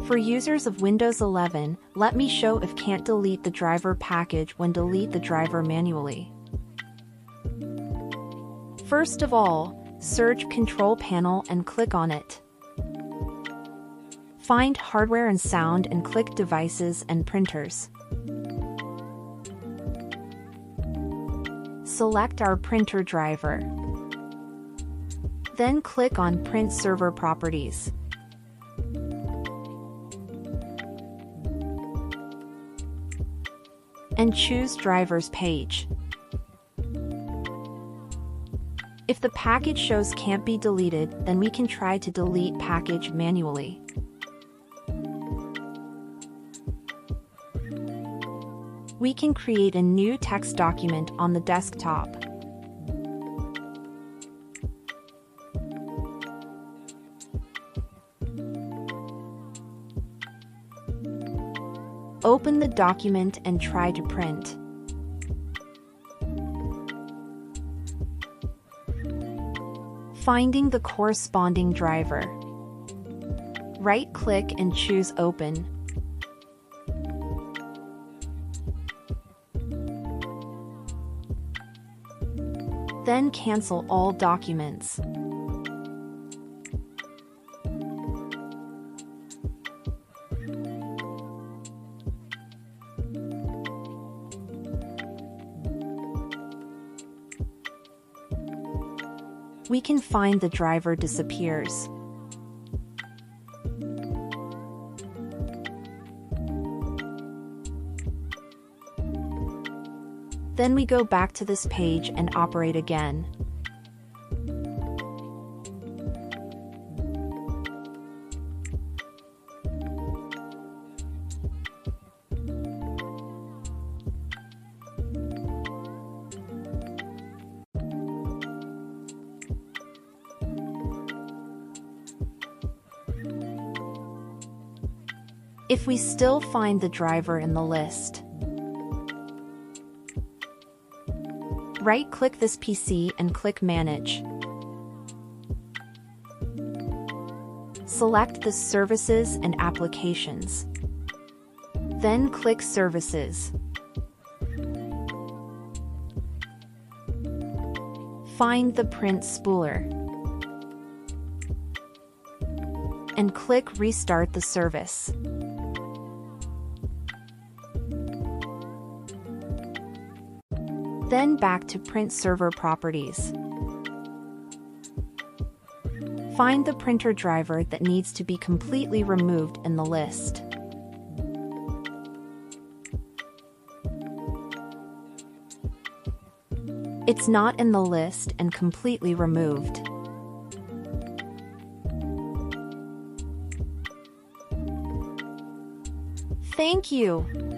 For users of Windows 11, let me show if can't delete the driver package when delete the driver manually. First of all, search Control Panel and click on it. Find Hardware and Sound and click Devices and Printers. Select our printer driver. Then click on Print Server Properties. And choose Drivers page. If the package shows can't be deleted, then we can try to delete package manually. We can create a new text document on the desktop. Open the document and try to print. Finding the corresponding driver. Right-click and choose Open. Then cancel all documents. We can find the driver disappears. Then we go back to this page and operate again. If we still find the driver in the list, right-click this PC and click Manage. Select the Services and Applications. Then click Services. Find the print spooler. And click Restart the service. Then back to Print Server Properties. Find the printer driver that needs to be completely removed in the list. It's not in the list and completely removed. Thank you.